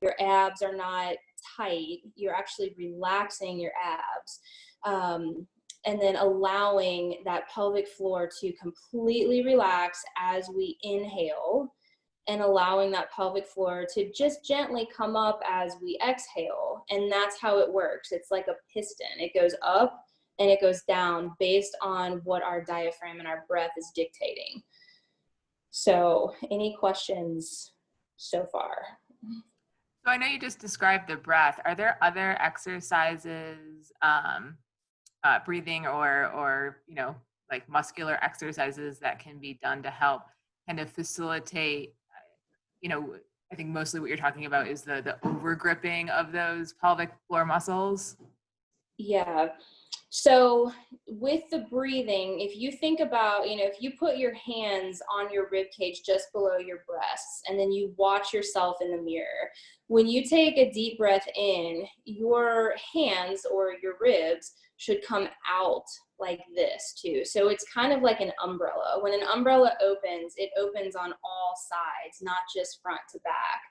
your abs are not tight. You're actually relaxing your abs. And then allowing that pelvic floor to completely relax as we inhale, and allowing that pelvic floor to just gently come up as we exhale. And that's how it works. It's like a piston. It goes up and it goes down based on what our diaphragm and our breath is dictating. So any questions so far? So I know you just described the breath. Are there other exercises, breathing or like muscular exercises that can be done to help kind of facilitate, I think mostly what you're talking about is the over gripping of those pelvic floor muscles? Yeah. So with the breathing, if you think about, if you put your hands on your rib cage just below your breasts, and then you watch yourself in the mirror, when you take a deep breath in, your hands or your ribs should come out like this too. So it's kind of like an umbrella. When an umbrella opens, it opens on all sides, not just front to back.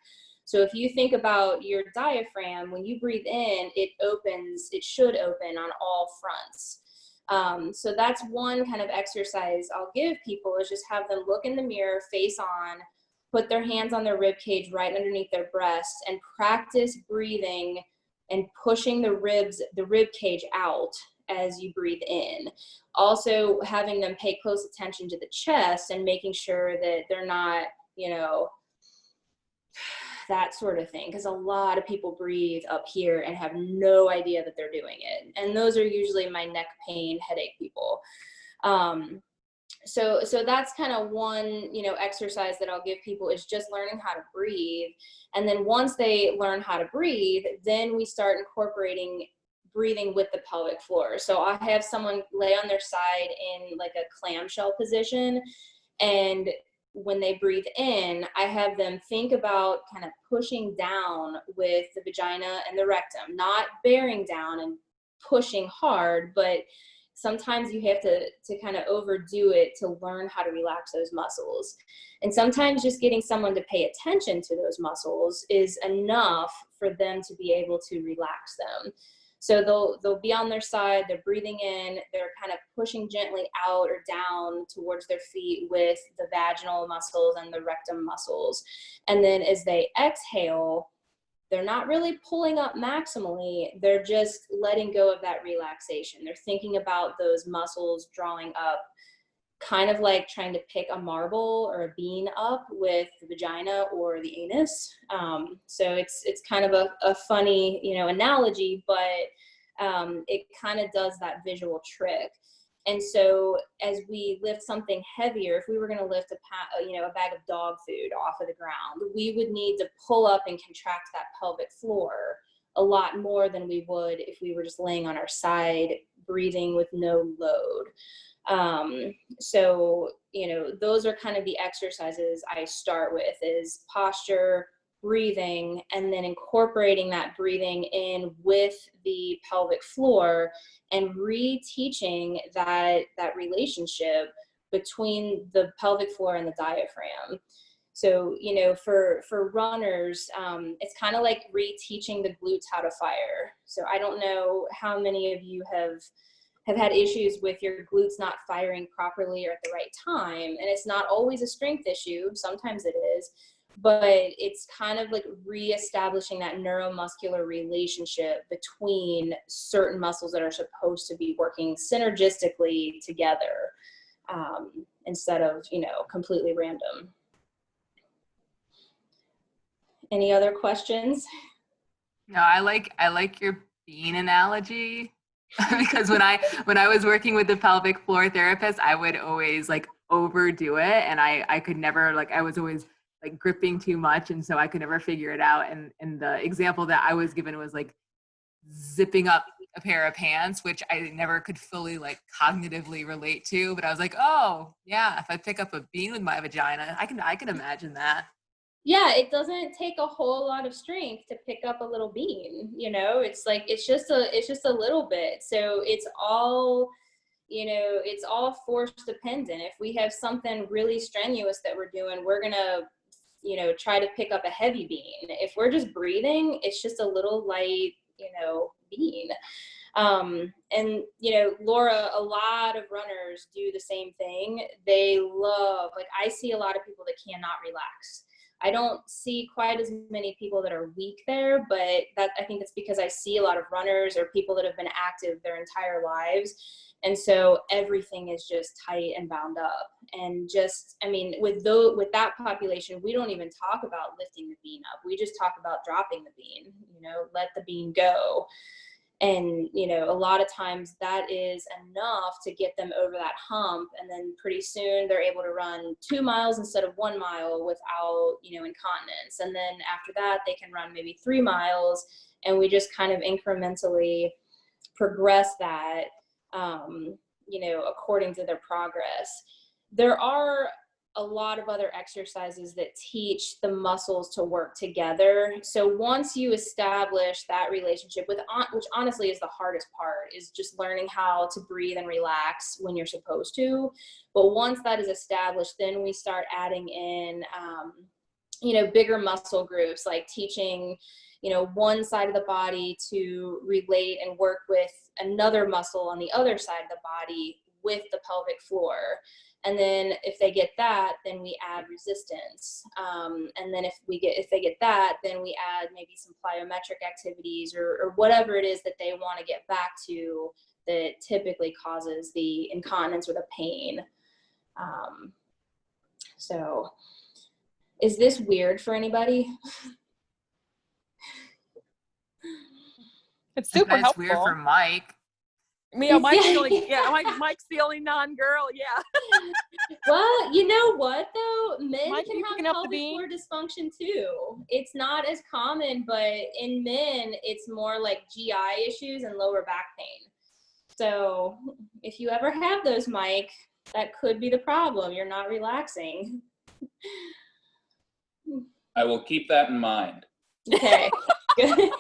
So if you think about your diaphragm, when you breathe in, it should open on all fronts. So that's one kind of exercise I'll give people, is just have them look in the mirror, face on, put their hands on their rib cage right underneath their breasts, and practice breathing and pushing the rib cage out as you breathe in. Also having them pay close attention to the chest and making sure that they're not, that sort of thing, because a lot of people breathe up here and have no idea that they're doing it, and those are usually my neck pain, headache people. So that's kind of one exercise that I'll give people, is just learning how to breathe. And then once they learn how to breathe, then we start incorporating breathing with the pelvic floor. So I have someone lay on their side in like a clamshell position, and when they breathe in, I have them think about kind of pushing down with the vagina and the rectum, not bearing down and pushing hard, but sometimes you have to kind of overdo it to learn how to relax those muscles. And sometimes just getting someone to pay attention to those muscles is enough for them to be able to relax them. So they'll be on their side, they're breathing in, they're kind of pushing gently out or down towards their feet with the vaginal muscles and the rectum muscles. And then as they exhale, they're not really pulling up maximally, they're just letting go of that relaxation. They're thinking about those muscles drawing up, kind of like trying to pick a marble or a bean up with the vagina or the anus. So it's kind of a funny, analogy, but it kind of does that visual trick. And so as we lift something heavier, if we were going to lift a bag of dog food off of the ground, we would need to pull up and contract that pelvic floor a lot more than we would if we were just laying on our side, breathing with no load. So, those are kind of the exercises I start with, is posture, breathing, and then incorporating that breathing in with the pelvic floor and reteaching that relationship between the pelvic floor and the diaphragm. So, for runners, it's kind of like reteaching the glutes how to fire. So I don't know how many of you have had issues with your glutes not firing properly or at the right time. And it's not always a strength issue. Sometimes it is, but it's kind of like reestablishing that neuromuscular relationship between certain muscles that are supposed to be working synergistically together, instead of, completely random. Any other questions? No, I like your bean analogy. Because when I was working with the pelvic floor therapist, I would always like overdo it, and I could never, like, I was always like gripping too much, and so I could never figure it out. And the example that I was given was like zipping up a pair of pants, which I never could fully like cognitively relate to, but I was like, oh yeah, if I pick up a bean with my vagina, I can imagine that. Yeah, it doesn't take a whole lot of strength to pick up a little bean, it's like, it's just a little bit. So it's all force dependent. If we have something really strenuous that we're doing, we're going to, try to pick up a heavy bean. If we're just breathing, it's just a little light, bean. And Laura, a lot of runners do the same thing. They love, like, I see a lot of people that cannot relax. I don't see quite as many people that are weak there, but I think it's because I see a lot of runners or people that have been active their entire lives. And so everything is just tight and bound up. And with that population, we don't even talk about lifting the bean up. We just talk about dropping the bean, let the bean go. And, a lot of times that is enough to get them over that hump. And then pretty soon they're able to run 2 miles instead of 1 mile without, incontinence. And then after that, they can run maybe 3 miles. And we just kind of incrementally progress that, according to their progress. There are a lot of other exercises that teach the muscles to work together. So once you establish that relationship which honestly is the hardest part, is just learning how to breathe and relax when you're supposed to. But once that is established, then we start adding in, bigger muscle groups, like teaching, one side of the body to relate and work with another muscle on the other side of the body with the pelvic floor. And then if they get that, then we add resistance. And then if they get that, then we add maybe some plyometric activities or whatever it is that they want to get back to that typically causes the incontinence or the pain. So is this weird for anybody? It's super helpful. It's weird for Mike. Mike's the only non-girl. Yeah. Well, you know what though? Men Mike, can have pelvic floor dysfunction too. It's not as common, but in men, it's more like GI issues and lower back pain. So if you ever have those, Mike, that could be the problem. You're not relaxing. I will keep that in mind. Okay. Good.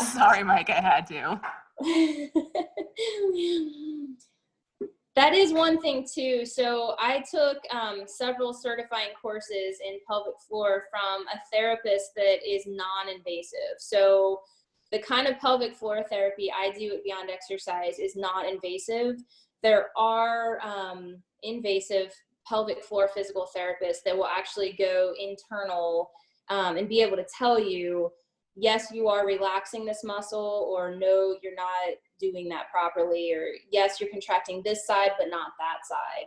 Sorry, Mike, I had to. That is one thing too. So I took several certifying courses in pelvic floor from a therapist that is non-invasive. So the kind of pelvic floor therapy I do at Beyond Exercise is not invasive. There are invasive pelvic floor physical therapists that will actually go internal and be able to tell you, yes, you are relaxing this muscle, or no, you're not doing that properly, or yes, you're contracting this side, but not that side.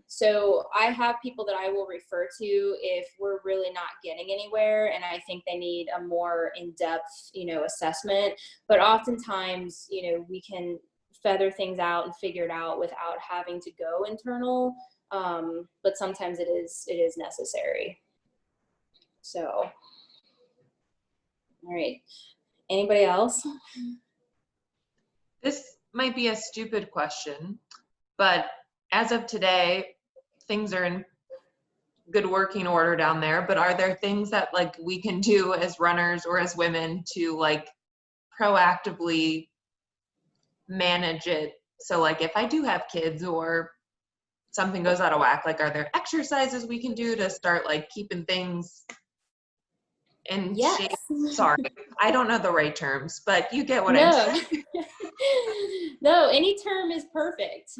So I have people that I will refer to if we're really not getting anywhere and I think they need a more in-depth, assessment. But oftentimes, we can feather things out and figure it out without having to go internal. But sometimes it is necessary. So, all right. Anybody else? This might be a stupid question, but as of today, things are in good working order down there, but are there things that like we can do as runners or as women to like proactively manage it? So like if I do have kids or something goes out of whack, like are there exercises we can do to start like keeping things in shape? Sorry, I don't know the right terms, but you get what I'm saying. No, any term is perfect.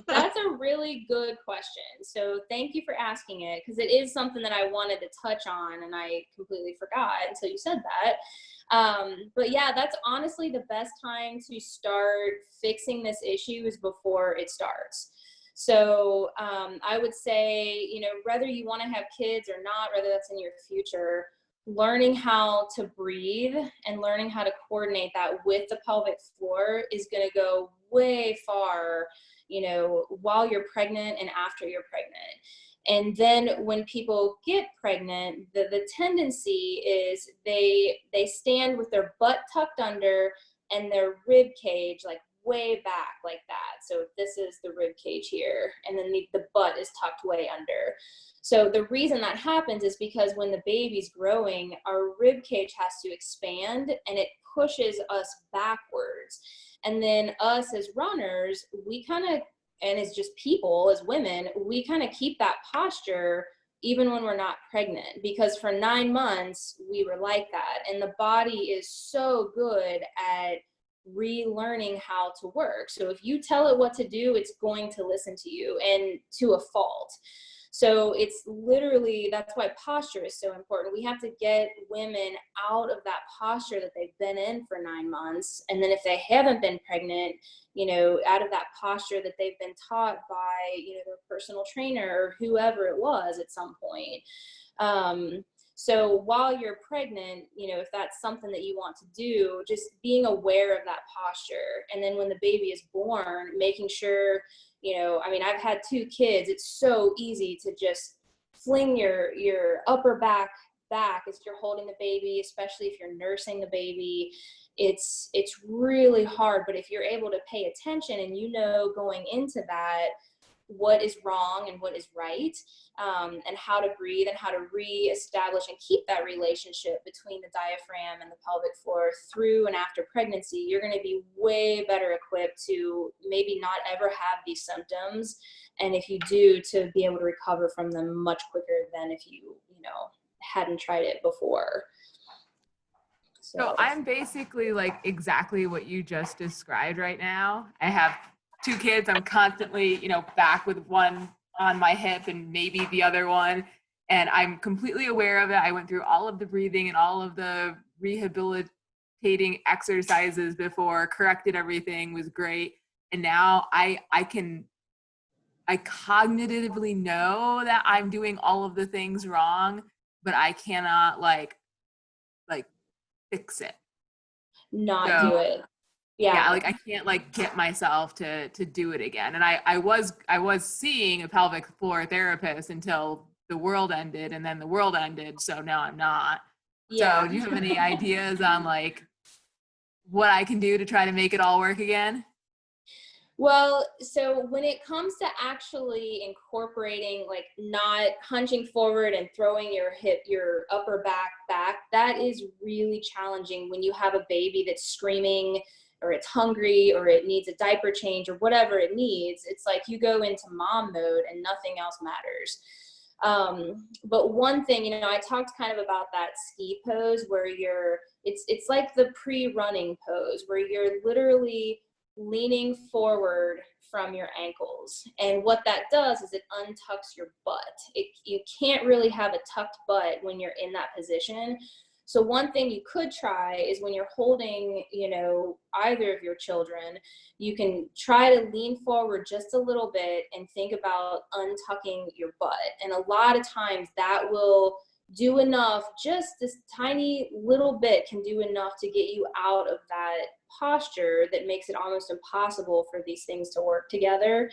That's a really good question. So thank you for asking it, because it is something that I wanted to touch on and I completely forgot until you said that. But yeah, that's honestly the best time to start fixing this issue is before it starts. So I would say, whether you want to have kids or not, whether that's in your future, learning how to breathe and learning how to coordinate that with the pelvic floor is going to go way far, while you're pregnant and after you're pregnant. And then when people get pregnant, the tendency is they stand with their butt tucked under and their rib cage like way back like that. So this is the rib cage here, and then the butt is tucked way under. So the reason that happens is because when the baby's growing, our rib cage has to expand and it pushes us backwards. And then us as runners, we kind of and as just people, as women, we kind of keep that posture even when we're not pregnant, because for 9 months we were like that. And the body is so good at relearning how to work. So if you tell it what to do, it's going to listen to you, and to a fault. So it's literally, that's why posture is so important. We have to get women out of that posture that they've been in for 9 months. And then if they haven't been pregnant, you know, out of that posture that they've been taught by, you know, their personal trainer or whoever it was at some point. So while you're pregnant, you know, if that's something that you want to do, just being aware of that posture. And then when the baby is born, making sure, you know, I mean, I've had 2 kids. It's so easy to just fling your upper back as you're holding the baby, especially if you're nursing the baby. It's really hard, but if you're able to pay attention and you know going into that what is wrong and what is right, and how to breathe and how to reestablish and keep that relationship between the diaphragm and the pelvic floor through and after pregnancy, you're going to be way better equipped to maybe not ever have these symptoms. And if you do, to be able to recover from them much quicker than if you know, hadn't tried it before. So I'm basically like exactly what you just described right now. I have 2 kids. I'm constantly, you know, back with one on my hip and maybe the other one. And I'm completely aware of it. I went through all of the breathing and all of the rehabilitating exercises before, corrected everything, was great. And now I cognitively know that I'm doing all of the things wrong, but I cannot like fix it. Not do it. Yeah, like I can't like get myself to do it again. And I was seeing a pelvic floor therapist until the world ended, and then the world ended, so now I'm not. Yeah. So do you have any ideas on like what I can do to try to make it all work again? Well, so when it comes to actually incorporating, like not hunching forward and throwing your upper back, that is really challenging when you have a baby that's screaming or it's hungry or it needs a diaper change or whatever it needs. It's like you go into mom mode and nothing else matters. But one thing, you know, I talked kind of about that ski pose where it's like the pre-running pose where you're literally leaning forward from your ankles. And what that does is it untucks your butt. You can't really have a tucked butt when you're in that position. So one thing you could try is when you're holding, you know, either of your children, you can try to lean forward just a little bit and think about untucking your butt. And a lot of times that will do enough, just this tiny little bit can do enough to get you out of that posture that makes it almost impossible for these things to work together.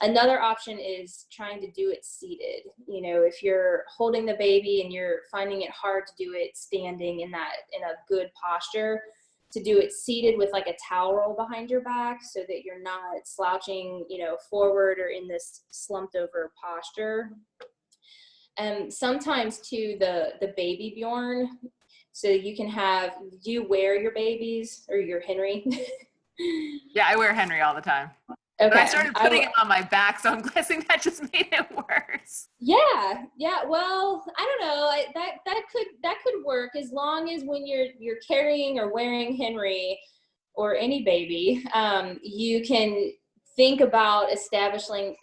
Another option is trying to do it seated. You know, if you're holding the baby and you're finding it hard to do it standing in a good posture, to do it seated with like a towel roll behind your back so that you're not slouching, you know, forward or in this slumped over posture. Sometimes too, the baby Bjorn, so you can have, do you wear your babies or your Henry? Yeah, I wear Henry all the time. Okay. But I started putting it on my back, so I'm guessing that just made it worse. Yeah. Well, I don't know. That could work as long as when you're carrying or wearing Henry or any baby, you can think about establishing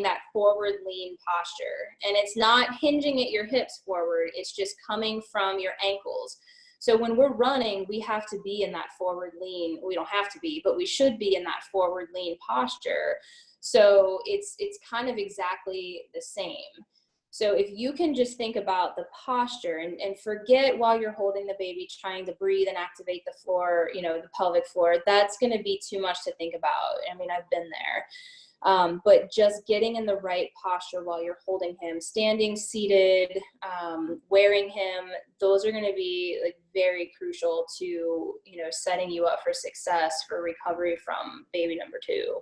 that forward lean posture. And it's not hinging at your hips forward. It's just coming from your ankles. So when we're running, we have to be in that forward lean. We don't have to be, but we should be in that forward lean posture. So it's kind of exactly the same. So if you can just think about the posture and forget while you're holding the baby, trying to breathe and activate the floor, you know, the pelvic floor, that's going to be too much to think about. I mean, I've been there. But just getting in the right posture while you're holding him, standing, seated, wearing him, those are going to be like very crucial to, you know, setting you up for success for recovery from baby number 2.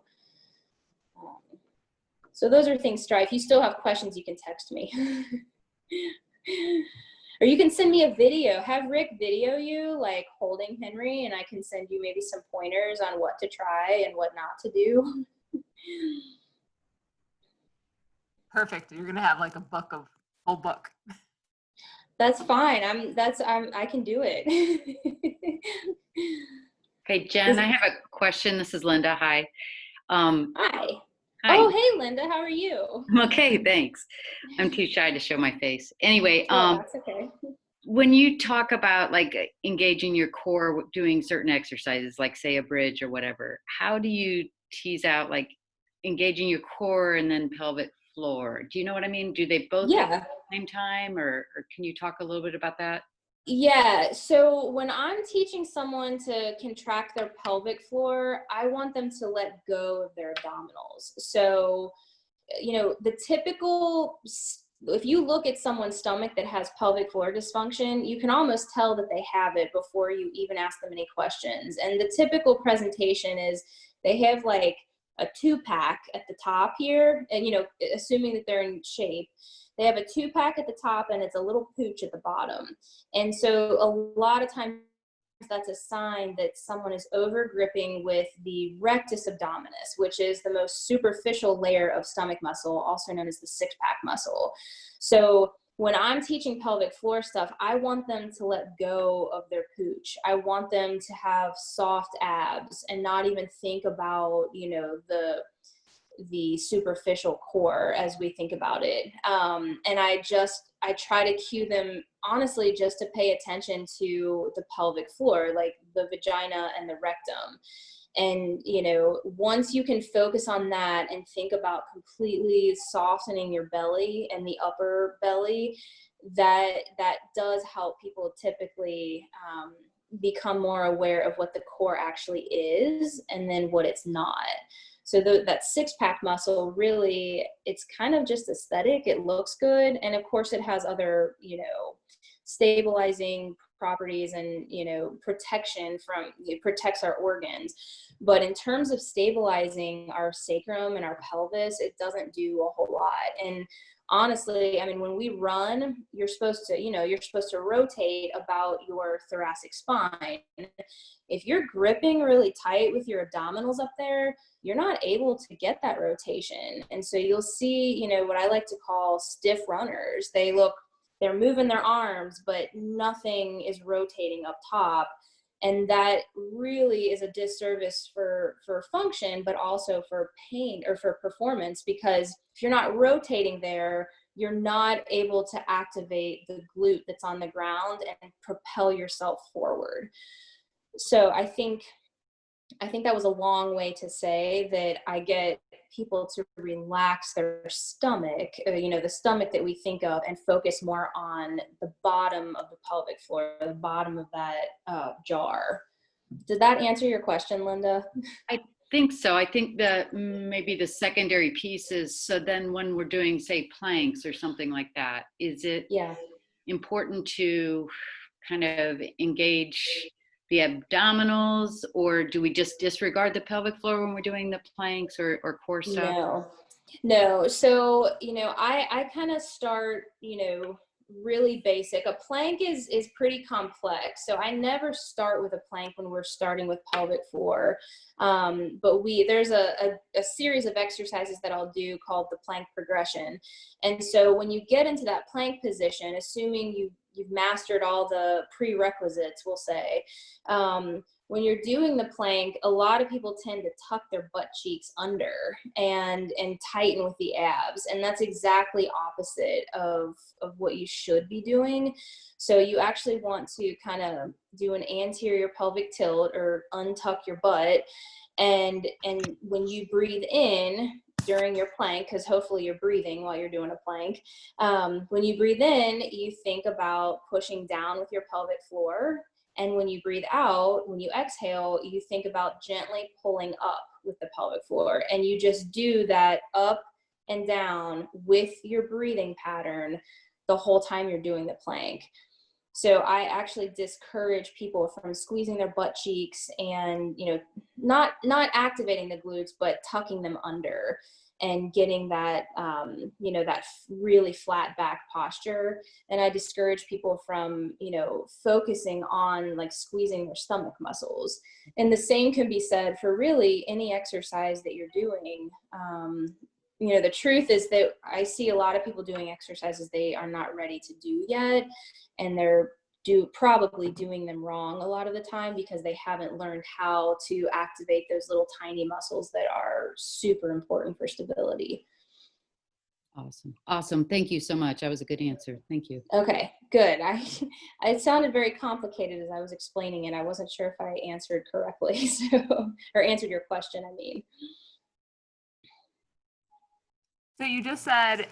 So those are things to try. If you still have questions, you can text me. Or you can send me a video. Have Rick video you like holding Henry, and I can send you maybe some pointers on what to try and what not to do. Perfect. You're gonna have like a whole book. That's fine. I can do it. Okay, Jen, I have a question. This is Linda. Hi. Hi. Hi. Oh, hey, Linda. How are you? I'm okay, thanks. I'm too shy to show my face. Anyway, Oh, that's okay. when you talk about like engaging your core, doing certain exercises, like say a bridge or whatever, how do you tease out like engaging your core and then pelvic floor? Do you know what I mean? Do they both happen Yeah. at the same time, or can you talk a little bit about that? Yeah. So when I'm teaching someone to contract their pelvic floor, I want them to let go of their abdominals. So, the typical, if you look at someone's stomach that has pelvic floor dysfunction, you can almost tell that they have it before you even ask them any questions. And the typical presentation is they have like a 2-pack at the top here, and assuming that they're in shape, they have a 2-pack at the top and it's a little pooch at the bottom. And so a lot of times that's a sign that someone is over gripping with the rectus abdominis, which is the most superficial layer of stomach muscle, also known as the 6-pack muscle. So when I'm teaching pelvic floor stuff, I want them to let go of their pooch. I want them to have soft abs and not even think about, the superficial core as we think about it. And I try to cue them, honestly, just to pay attention to the pelvic floor, like the vagina and the rectum. And, once you can focus on that and think about completely softening your belly and the upper belly, that does help people typically become more aware of what the core actually is and then what it's not. So that 6-pack muscle, really, it's kind of just aesthetic. It looks good. And of course it has other, stabilizing properties and, protection it protects our organs. But in terms of stabilizing our sacrum and our pelvis, it doesn't do a whole lot. And honestly, I mean, when we run, you're supposed to rotate about your thoracic spine. If you're gripping really tight with your abdominals up there, you're not able to get that rotation. And so you'll see, what I like to call stiff runners. They're moving their arms, but nothing is rotating up top. And that really is a disservice for function, but also for pain or for performance, because if you're not rotating there, you're not able to activate the glute that's on the ground and propel yourself forward. So I think that was a long way to say that I get people to relax their stomach, the stomach that we think of, and focus more on the bottom of the pelvic floor, the bottom of that jar. Did that answer your question, Linda? I think so. I think that maybe the secondary piece is, so then when we're doing, say, planks or something like that, is it important to kind of engage the abdominals, or do we just disregard the pelvic floor when we're doing the planks or core stuff? No. So, I kind of start, really basic. A plank is pretty complex. So I never start with a plank when we're starting with pelvic floor. But there's a series of exercises that I'll do called the plank progression. And so when you get into that plank position, assuming you've mastered all the prerequisites, we'll say, when you're doing the plank, a lot of people tend to tuck their butt cheeks under and tighten with the abs. And that's exactly opposite of what you should be doing. So you actually want to kind of do an anterior pelvic tilt or untuck your butt. And when you breathe in during your plank, because hopefully you're breathing while you're doing a plank, when you breathe in, you think about pushing down with your pelvic floor. And when you breathe out, when you exhale, you think about gently pulling up with the pelvic floor. And you just do that up and down with your breathing pattern the whole time you're doing the plank. So I actually discourage people from squeezing their butt cheeks and, not activating the glutes, but tucking them under. and getting that, that really flat back posture. And I discourage people from, focusing on like squeezing their stomach muscles. And the same can be said for really any exercise that you're doing. The truth is that I see a lot of people doing exercises they are not ready to do yet. And they're probably doing them wrong a lot of the time because they haven't learned how to activate those little tiny muscles that are super important for stability. Awesome. Thank you so much. That was a good answer. Thank you. Okay, good. It sounded very complicated as I was explaining it. I wasn't sure if I answered correctly, or answered your question, I mean. So you just said,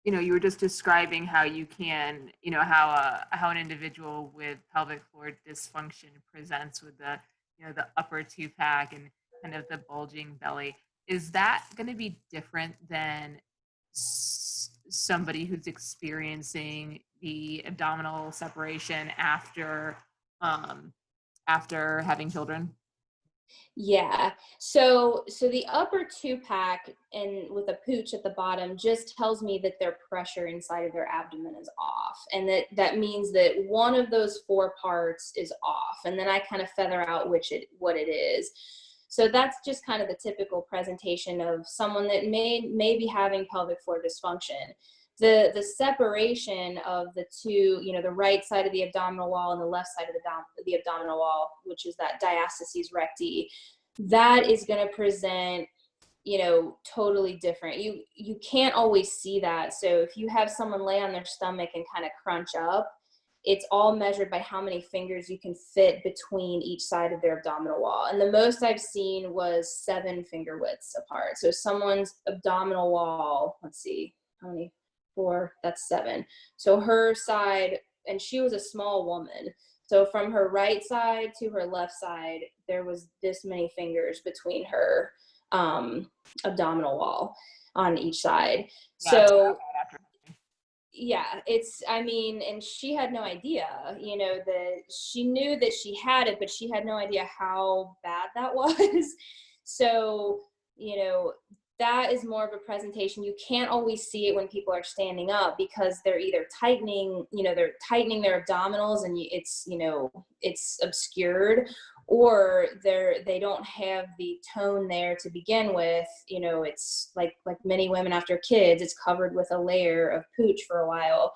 you were just describing how you can, how an individual with pelvic floor dysfunction presents with the, the upper two-pack and kind of the bulging belly. Is that going to be different than somebody who's experiencing the abdominal separation after having children? Yeah. So the upper two-pack and with a pooch at the bottom just tells me that their pressure inside of their abdomen is off. And that means that one of those 4 parts is off. And then I kind of feather out what it is. So that's just kind of the typical presentation of someone that may be having pelvic floor dysfunction. The separation of the two, the right side of the abdominal wall and the left side of the abdominal wall, which is that diastasis recti, that is going to present, totally different. You can't always see that. So if you have someone lay on their stomach and kind of crunch up, it's all measured by how many fingers you can fit between each side of their abdominal wall. And the most I've seen was 7 finger widths apart. So someone's abdominal wall, let's see, how many? 4, that's 7. So her side, and she was a small woman. So from her right side to her left side, there was this many fingers between her abdominal wall on each side. Yeah, so yeah, and she had no idea, that she knew that she had it, but she had no idea how bad that was. So, that is more of a presentation. You can't always see it when people are standing up because they're either tightening their abdominals and it's obscured, or they don't have the tone there to begin with. It's like many women after kids, it's covered with a layer of pooch for a while,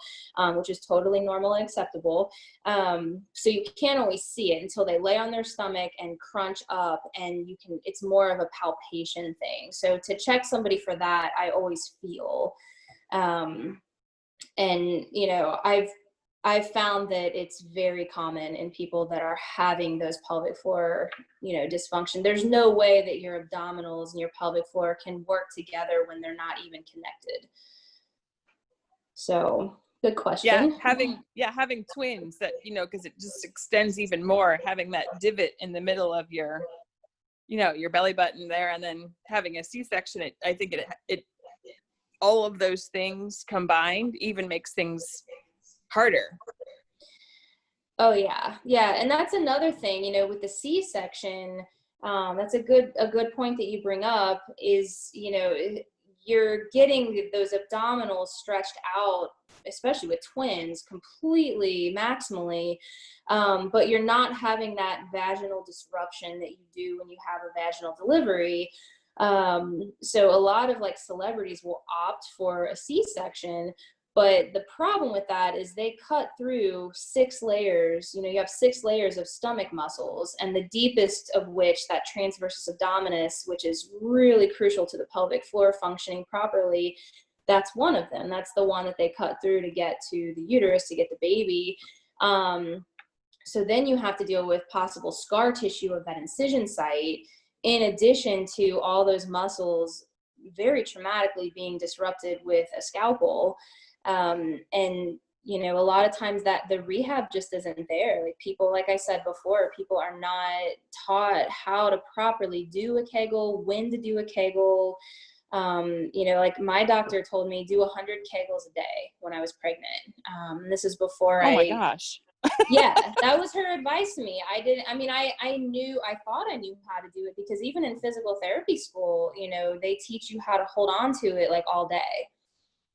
which is totally normal and acceptable. So you can't always see it until they lay on their stomach and crunch up, and it's more of a palpation thing. So to check somebody for that, I always feel, I've found that it's very common in people that are having those pelvic floor, dysfunction. There's no way that your abdominals and your pelvic floor can work together when they're not even connected. So good question. Having twins that, because it just extends even more, having that divot in the middle of your belly button there, and then having a C-section, I think it all of those things combined even makes things harder. Oh yeah. And that's another thing, with the C-section, that's a good point that you bring up is, you're getting those abdominals stretched out, especially with twins, completely maximally, but you're not having that vaginal disruption that you do when you have a vaginal delivery. So a lot of celebrities will opt for a C-section. But the problem with that is they cut through 6 layers. You have 6 layers of stomach muscles, and the deepest of which, that transversus abdominis, which is really crucial to the pelvic floor functioning properly, that's one of them. That's the one that they cut through to get to the uterus, to get the baby. So then you have to deal with possible scar tissue of that incision site, in addition to all those muscles very traumatically being disrupted with a scalpel. A lot of times that the rehab just isn't there. People, like I said before, people are not taught how to properly do a Kegel, when to do a Kegel. My doctor told me do 100 Kegels a day when I was pregnant. This is before my gosh. Yeah, that was her advice to me. I thought I knew how to do it, because even in physical therapy school, they teach you how to hold on to it like all day.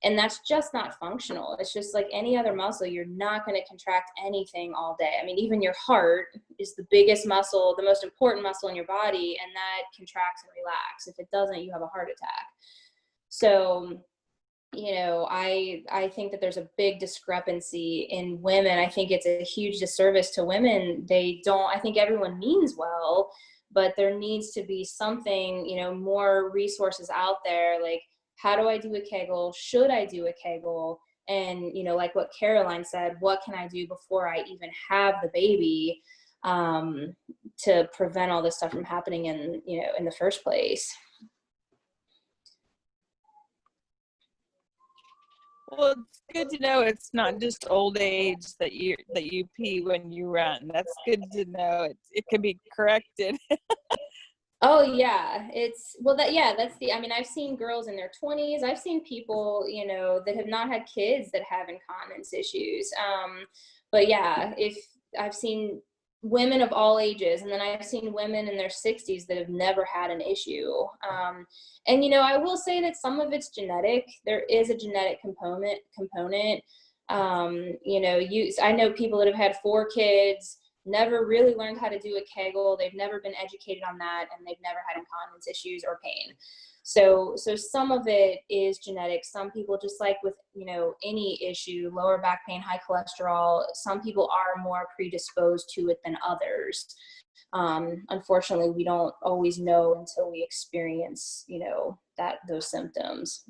And that's just not functional. It's just like any other muscle. You're not going to contract anything all day. I mean, even your heart is the biggest muscle, the most important muscle in your body, and that contracts and relaxes. If it doesn't, you have a heart attack. So, I think that there's a big discrepancy in women. I think it's a huge disservice to women. I think everyone means well, but there needs to be something, more resources out there. Like, how do I do a Kegel? Should I do a Kegel? And, like what Caroline said, what can I do before I even have the baby, to prevent all this stuff from happening in the first place? Well, it's good to know it's not just old age that you pee when you run. That's good to know. It can be corrected. Oh yeah, I've seen girls in their 20s. I've seen people, that have not had kids that have incontinence issues. But yeah, if I've seen women of all ages, and then I've seen women in their 60s that have never had an issue. And I will say that some of it's genetic. There is a genetic component. I know people that have had 4 kids, never really learned how to do a Kegel. They've never been educated on that, and they've never had incontinence issues or pain. So some of it is genetic. Some people, just like with, any issue, lower back pain, high cholesterol, some people are more predisposed to it than others. Unfortunately, we don't always know until we experience, those symptoms.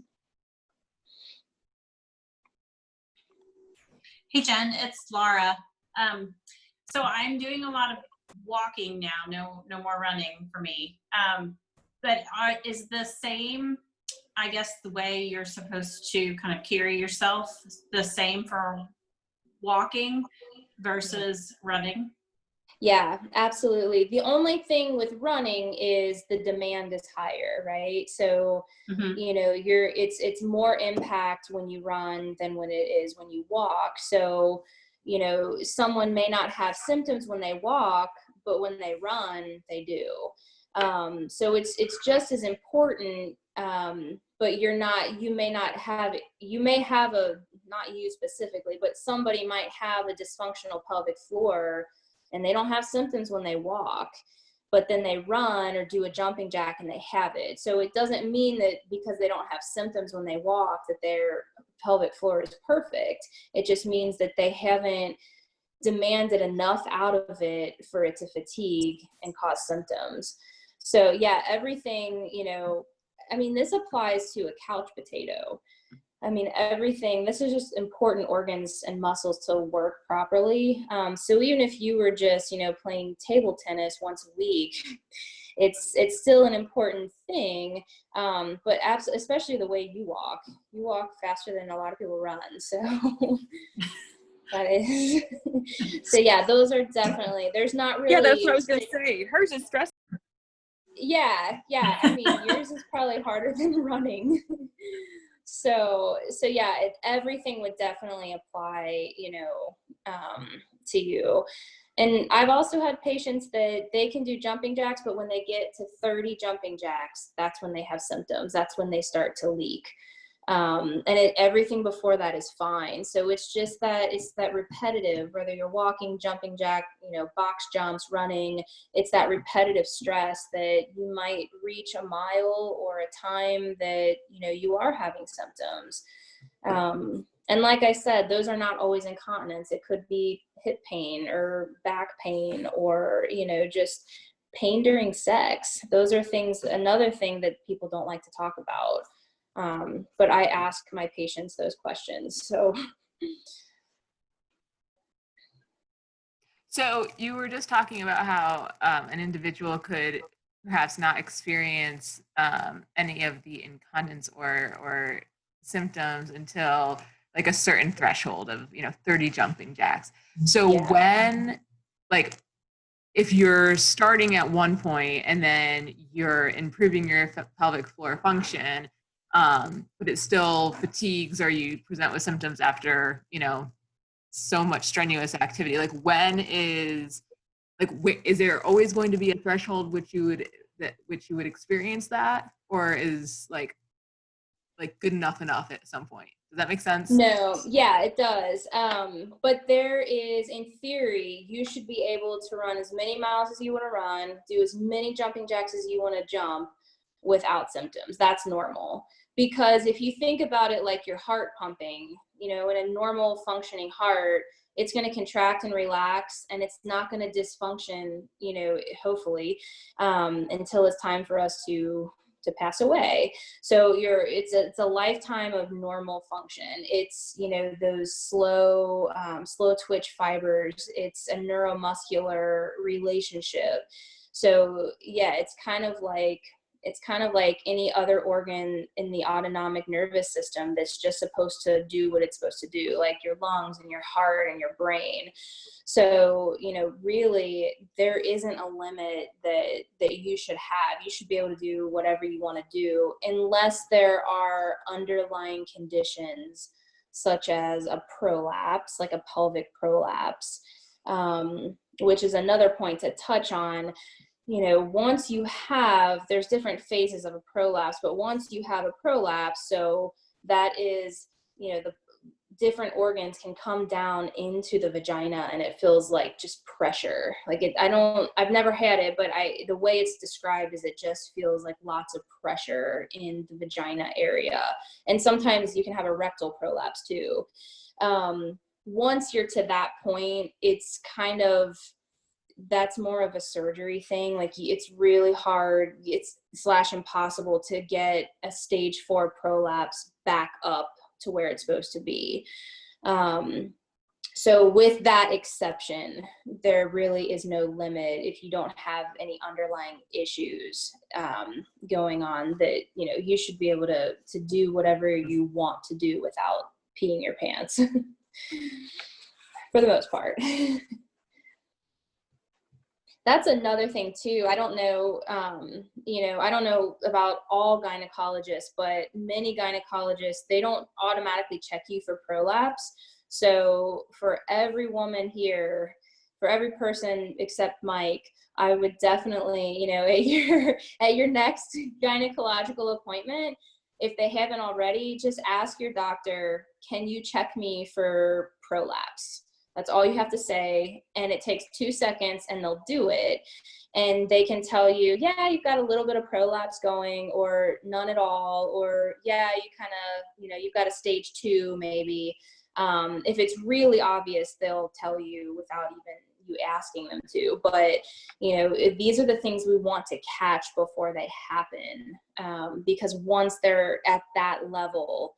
Hey, Jen, it's Laura. So I'm doing a lot of walking now, no more running for me. But is the same, I guess, the way you're supposed to kind of carry yourself the same for walking versus running? Yeah, absolutely. The only thing with running is the demand is higher, right? So, it's more impact when you run than when it is when you walk. So, someone may not have symptoms when they walk, but when they run, they do. So it's just as important, but you may have not you specifically, but somebody might have a dysfunctional pelvic floor, and they don't have symptoms when they walk, but then they run or do a jumping jack and they have it. So it doesn't mean that because they don't have symptoms when they walk that their pelvic floor is perfect. It just means that they haven't demanded enough out of it for it to fatigue and cause symptoms. So yeah, everything, this applies to a couch potato. This is just important organs and muscles to work properly. So even if you were just, playing table tennis once a week, it's still an important thing. But especially the way you walk faster than a lot of people run. So that is, so yeah, those are definitely, there's not really. Yeah, that's what I was going to say. Hers is stressful. Yeah. Yours is probably harder than running. So yeah, everything would definitely apply, to you. And I've also had patients that they can do jumping jacks, but when they get to 30 jumping jacks, that's when they have symptoms. That's when they start to leak. And everything before that is fine. So it's just that it's that repetitive, whether you're walking, jumping jack, box jumps, running, it's that repetitive stress that you might reach a mile or a time that, you are having symptoms. And like I said, those are not always incontinence. It could be hip pain or back pain or, just pain during sex. Those are another thing that people don't like to talk about. But I ask my patients those questions. So you were just talking about how an individual could perhaps not experience any of the incontinence or symptoms until like a certain threshold of 30 jumping jacks. So Yeah. when, like, if you're starting at one point and then you're improving your pelvic floor function, but it still fatigues or you present with symptoms after so much strenuous activity? Like is there always going to be a threshold which you would experience that, or is like good enough at some point? Does that make sense? No, yeah, it does. But there is, in theory, you should be able to run as many miles as you want to run, do as many jumping jacks as you want to jump without symptoms. That's normal. Because if you think about it like your heart pumping, in a normal functioning heart, it's going to contract and relax, and it's not going to dysfunction, hopefully, until it's time for us to pass away. So it's a lifetime of normal function. It's, those slow twitch fibers. It's a neuromuscular relationship. So yeah, it's kind of like any other organ in the autonomic nervous system that's just supposed to do what it's supposed to do, like your lungs and your heart and your brain. So, really there isn't a limit that you should have. You should be able to do whatever you want to do, unless there are underlying conditions such as a prolapse, like a pelvic prolapse, which is another point to touch on. Once you have, there's different phases of a prolapse, but once you have a prolapse, so that is, the different organs can come down into the vagina, and it feels like just pressure. Like I've never had it, but the way it's described is it just feels like lots of pressure in the vagina area. And sometimes you can have a rectal prolapse too. Once you're to that point, it's kind of, that's more of a surgery thing. Like it's really hard, it's / impossible to get a stage 4 prolapse back up to where it's supposed to be. So with that exception, there really is no limit if you don't have any underlying issues going on, that you should be able to do whatever you want to do without peeing your pants for the most part. That's another thing too. I don't know, I don't know about all gynecologists, but many gynecologists, they don't automatically check you for prolapse. So for every woman here, for every person except Mike, I would definitely, at your next gynecological appointment, if they haven't already, just ask your doctor, can you check me for prolapse? That's all you have to say, and it takes 2 seconds, and they'll do it. And they can tell you, yeah, you've got a little bit of prolapse going, or none at all, or yeah, you kind of, you've got a stage 2 maybe. If it's really obvious, they'll tell you without even you asking them to. But, these are the things we want to catch before they happen, because once they're at that level,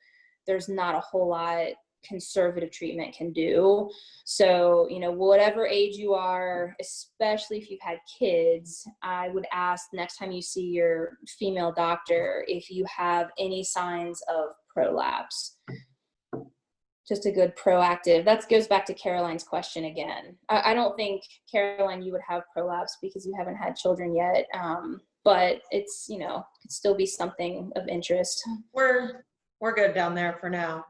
there's not a whole lot conservative treatment can do. So, whatever age you are, especially if you've had kids, I would ask next time you see your female doctor if you have any signs of prolapse. Just a good proactive. That goes back to Caroline's question again. I don't think, Caroline, you would have prolapse because you haven't had children yet, but it's, could still be something of interest. We're good down there for now.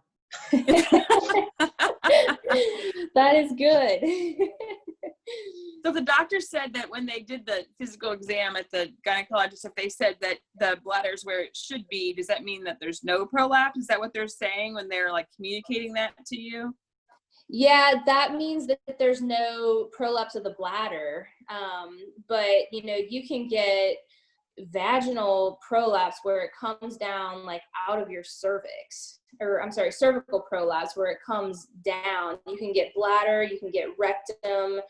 That is good. So the doctor said that when they did the physical exam at the gynecologist, if they said that the bladder's where it should be, does that mean that there's no prolapse? Is that what they're saying when they're like communicating that to you? Yeah, that means that there's no prolapse of the bladder. But you can get vaginal prolapse where it comes down like out of your cervix, or I'm sorry, cervical prolapse where it comes down. You can get bladder, you can get rectum.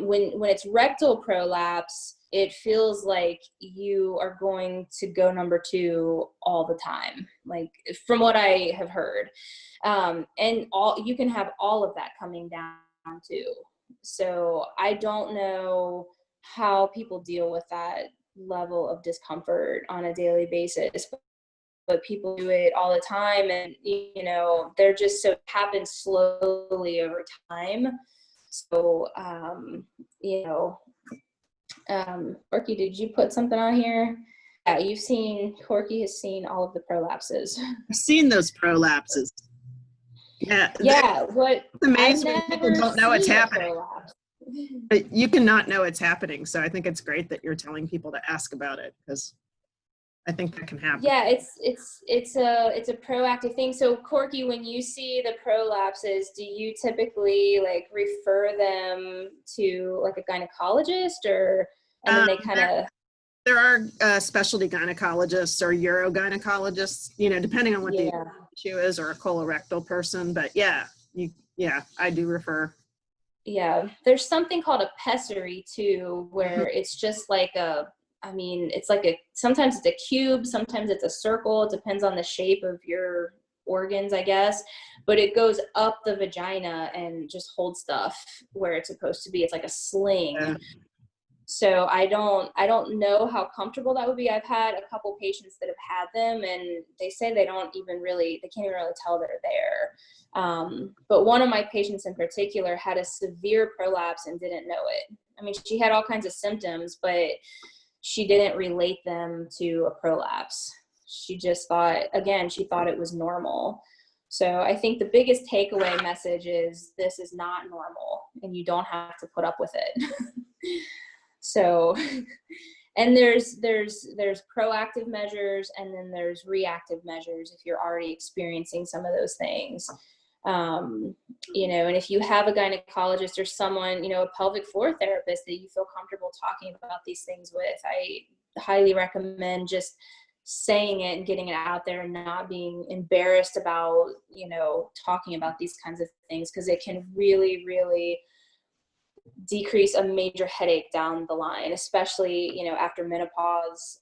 When it's rectal prolapse, it feels like you are going to go number 2 all the time, like from what I have heard. And you can have all of that coming down too. So I don't know how people deal with that level of discomfort on a daily basis, but people do it all the time, and they're just, so it happens slowly over time. So Corky, did you put something on here? Yeah, Corky has seen all of the prolapses. I've seen those prolapses. Yeah. Yeah, what It's amazing I've when people never don't know it's seen a happening. prolapse. But you cannot know it's happening. So I think it's great that you're telling people to ask about it, because I think that can happen. Yeah, it's a proactive thing. So Corky, when you see the prolapses, do you typically like refer them to like a gynecologist, or and then they kind of? There are specialty gynecologists or urogynecologists, you know, depending on what the issue is, or a colorectal person. But yeah, I do refer. Yeah, there's something called a pessary too, where it's just like it's like sometimes it's a cube, sometimes it's a circle. It depends on the shape of your organs, I guess. But it goes up the vagina and just holds stuff where it's supposed to be. It's like a sling. Yeah. So I don't know how comfortable that would be. I've had a couple patients that have had them, and they say they can't even really tell they're there. But one of my patients in particular had a severe prolapse and didn't know it. I mean, she had all kinds of symptoms, but she didn't relate them to a prolapse. She just thought it was normal. So I think the biggest takeaway message is this is not normal, and you don't have to put up with it. So, and there's proactive measures, and then there's reactive measures if you're already experiencing some of those things. You know, and if you have a gynecologist or someone, you know, a pelvic floor therapist that you feel comfortable talking about these things with, I highly recommend just saying it and getting it out there and not being embarrassed about, you know, talking about these kinds of things, because it can really, really decrease a major headache down the line, especially, you know, after menopause.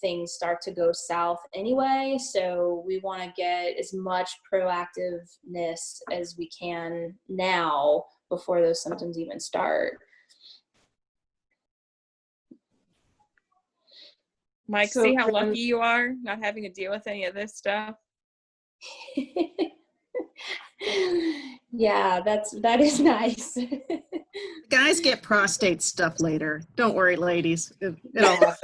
Things start to go south anyway, so we want to get as much proactiveness as we can now before those symptoms even start. Mike, So see how lucky you are not having to deal with any of this stuff? Yeah, that is nice. Guys get prostate stuff later. Don't worry, ladies. It'll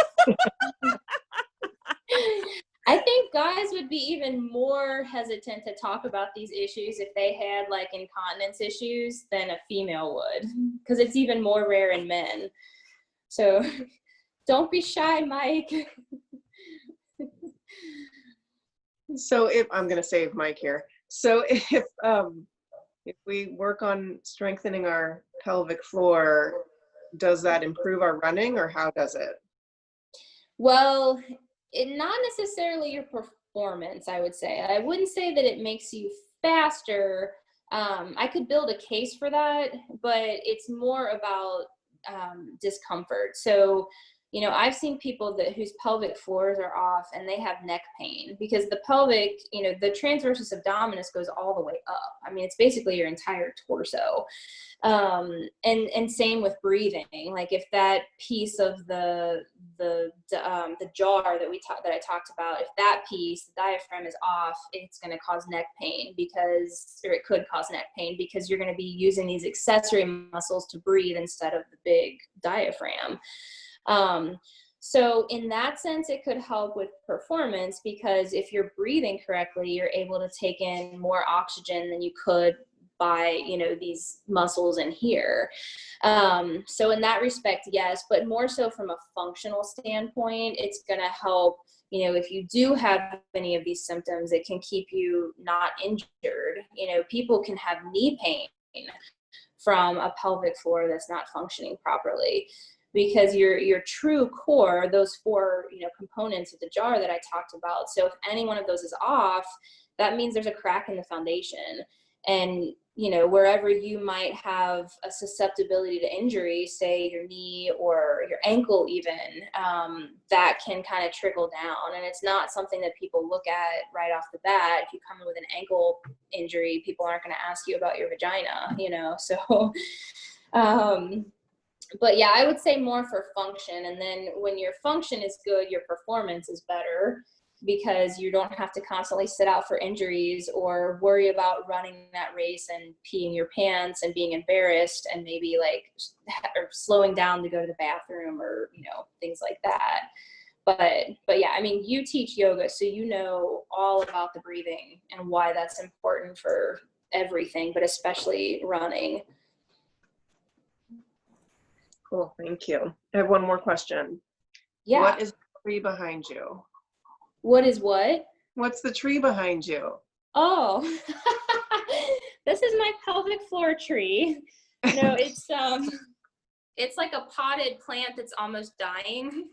I think guys would be even more hesitant to talk about these issues if they had like incontinence issues than a female would, because it's even more rare in men. So don't be shy, Mike. So if I'm going to save Mike here. So if we work on strengthening our pelvic floor, does that improve our running, or how does it? Well, not necessarily your performance, I would say. I wouldn't say that it makes you faster. I could build a case for that, but it's more about discomfort. So, you know, I've seen people whose pelvic floors are off and they have neck pain because the pelvic, you know, the transversus abdominis goes all the way up. I mean, it's basically your entire torso. And same with breathing. Like if that piece of the jar that I talked about, if that piece, the diaphragm, is off, it's going to cause neck pain it could cause neck pain because you're going to be using these accessory muscles to breathe instead of the big diaphragm. So in that sense, it could help with performance because if you're breathing correctly, you're able to take in more oxygen than you could by, you know, these muscles in here. So in that respect, yes, but more so from a functional standpoint, it's going to help, you know, if you do have any of these symptoms, it can keep you not injured. You know, people can have knee pain from a pelvic floor that's not functioning properly because your true core, those four, you know, components of the jar that I talked about. So if any one of those is off, that means there's a crack in the foundation. And, you know, wherever you might have a susceptibility to injury, say your knee or your ankle even, that can kind of trickle down. And it's not something that people look at right off the bat. If you come in with an ankle injury, people aren't going to ask you about your vagina, you know, so, but yeah, I would say more for function. And then when your function is good, your performance is better because you don't have to constantly sit out for injuries or worry about running that race and peeing your pants and being embarrassed and maybe like or slowing down to go to the bathroom or, you know, things like that. But yeah, I mean, you teach yoga, so you know all about the breathing and why that's important for everything, but especially running. Cool, thank you. I have one more question. Yeah. What is the tree behind you? What is what? What's the tree behind you? Oh, this is my pelvic floor tree. No, it's like a potted plant that's almost dying.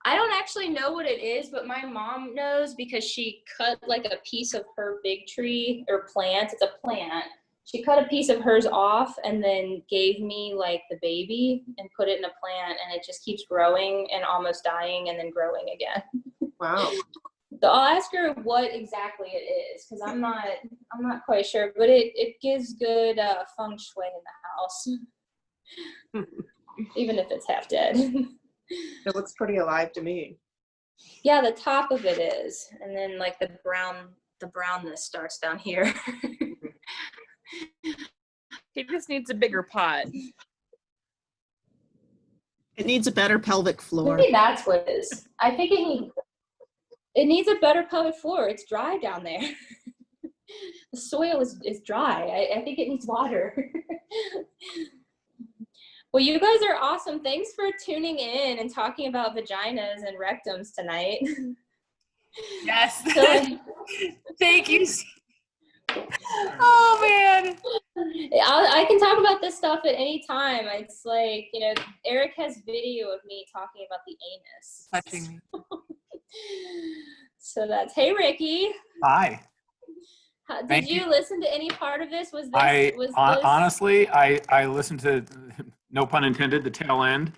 I don't actually know what it is, but my mom knows because she cut like a piece of her big tree or plant. It's a plant. She cut a piece of hers off and then gave me like the baby and put it in a plant, and it just keeps growing and almost dying and then growing again. Wow. So I'll ask her what exactly it is, because I'm not quite sure, but it gives good feng shui in the house, even if it's half dead. It looks pretty alive to me. Yeah, the top of it is, and then like the brownness starts down here. He just needs a bigger pot. It needs a better pelvic floor. Maybe that's what it is. I think it needs a better pelvic floor. It's dry down there. The soil is dry. I think it needs water. Well, you guys are awesome. Thanks for tuning in and talking about vaginas and rectums tonight. Yes. So, Thank you. Oh man. I can talk about this stuff at any time. It's like, you know, Eric has video of me talking about the anus. Touching me. So that's, hey Ricky. Hi. Did you listen to any part of this? Was this? Honestly, I listened to, no pun intended, the tail end.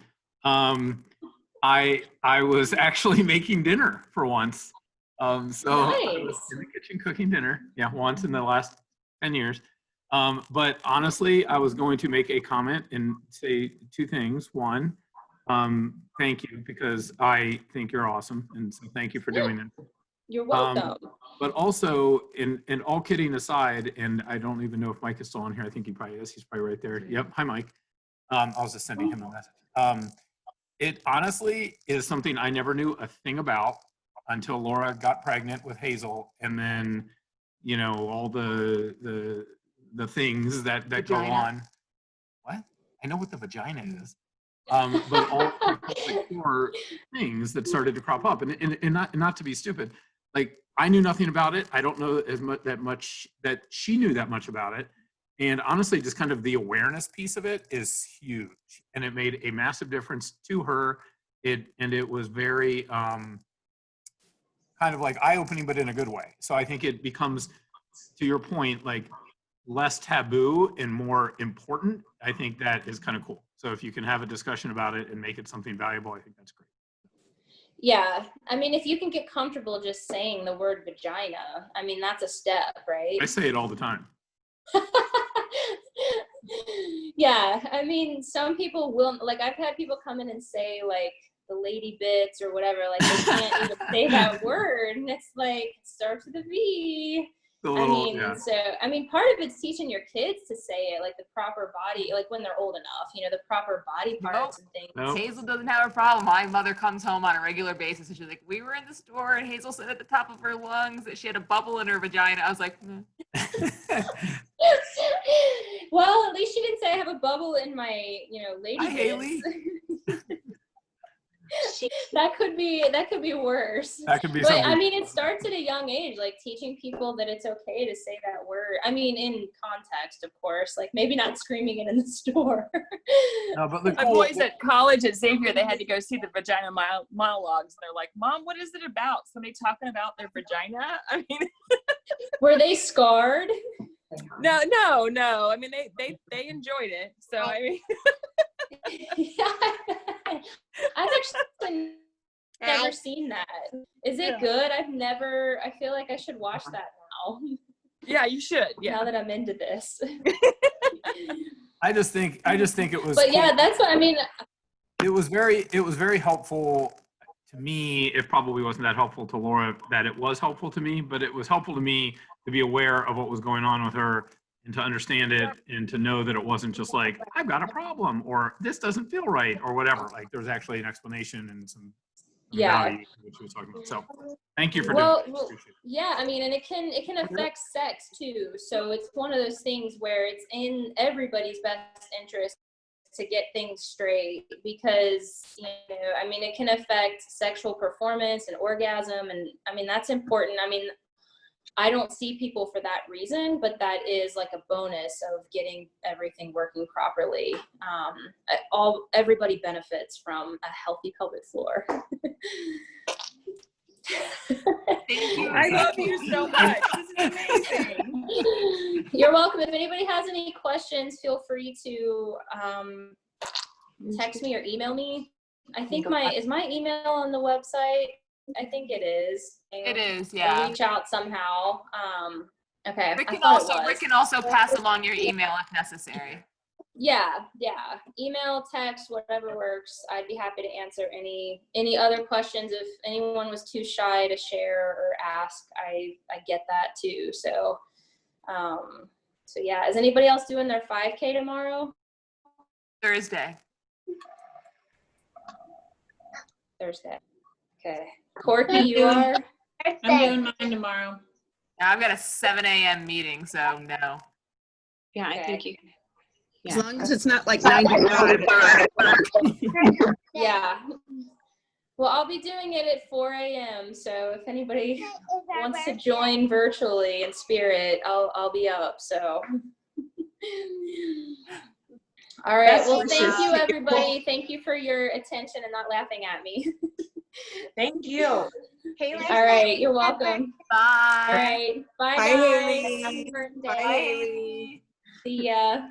I was actually making dinner for once. So Nice. I was in the kitchen cooking dinner. Yeah, once in the last 10 years. But honestly, I was going to make a comment and say two things. One, thank you, because I think you're awesome. And so thank you for doing it. You're welcome. But also, in all kidding aside, and I don't even know if Mike is still on here. I think he probably is. He's probably right there. Yep. Hi, Mike. I was just sending him a message. It honestly is something I never knew a thing about until Laura got pregnant with Hazel, and then, you know, all the things that go on. What? I know what the vagina is. But all like more things that started to crop up, and not to be stupid, like I knew nothing about it. I don't know as much that she knew that much about it. And honestly, just kind of the awareness piece of it is huge, and it made a massive difference to her. It was very kind of like eye-opening, but in a good way. So I think it becomes, to your point, like less taboo and more important. I think that is kind of cool. So if you can have a discussion about it and make it something valuable, I think that's great. Yeah, I mean, if you can get comfortable just saying the word vagina, I mean, that's a step, right? I say it all the time. Yeah, I mean, some people will, like, I've had people come in and say, like, the lady bits or whatever, like, they can't even say that word, and it's like, it starts with a V. So, I mean, part of it's teaching your kids to say it, like the proper body, like when they're old enough, you know, the proper body parts and things. Nope. Hazel doesn't have a problem. My mother comes home on a regular basis and she's like, we were in the store and Hazel said at the top of her lungs that she had a bubble in her vagina. I was like, Well, at least she didn't say I have a bubble in my, you know, lady Hi, Haley. That could be worse. That could be But something. I mean, it starts at a young age, like teaching people that it's okay to say that word. I mean, in context, of course, like maybe not screaming it in the store. No, but the My cool, boys at college at Xavier, they had to go see the vagina monologues. And they're like, Mom, what is it about? Somebody talking about their vagina? I mean, Were they scarred? no. I mean, they enjoyed it. So, I mean. I've actually never seen that. Is it good? I feel like I should watch that now. Yeah, you should. Yeah. Now that I'm into this. I just think it was. But cool. yeah, that's what I mean. It was very helpful to me. It probably wasn't that helpful to Laura that it was helpful to me, but it was helpful to me to be aware of what was going on with her and to understand it and to know that it wasn't just like, I've got a problem or this doesn't feel right or whatever. Like there was actually an explanation and some Yeah. value which we were talking about. So thank you for Well, doing that. Appreciate it. yeah, I mean, and it can affect sex too. So it's one of those things where it's in everybody's best interest to get things straight, because, you know, I mean, it can affect sexual performance and orgasm, and I mean, that's important. I mean, I don't see people for that reason, but that is like a bonus of getting everything working properly. Everybody benefits from a healthy pelvic floor. Thank you. I love you so much. This is amazing. You're welcome. If anybody has any questions, feel free to text me or email me. I think is my email on the website? I think it is. It is, yeah. Reach out somehow. Okay. Rick can also pass along your email if necessary. Yeah. Email, text, whatever works. I'd be happy to answer any other questions. If anyone was too shy to share or ask, I get that too. So, so yeah. Is anybody else doing their 5K tomorrow? Thursday. Okay. Corky, you are? I'm doing mine tomorrow. Now, I've got a 7 a.m. meeting, so no. Yeah, Okay. I think you. As long as it's not like 9 to 5. Yeah. Well, I'll be doing it at 4 a.m. So if anybody wants to join virtually in spirit, I'll be up. So. All right. Well, thank you, everybody. Thank you for your attention and not laughing at me. Thank you. All right. You're welcome. Bye. All right. Bye, Bye, guys. Haley. Happy birthday. Bye, Haley. See ya.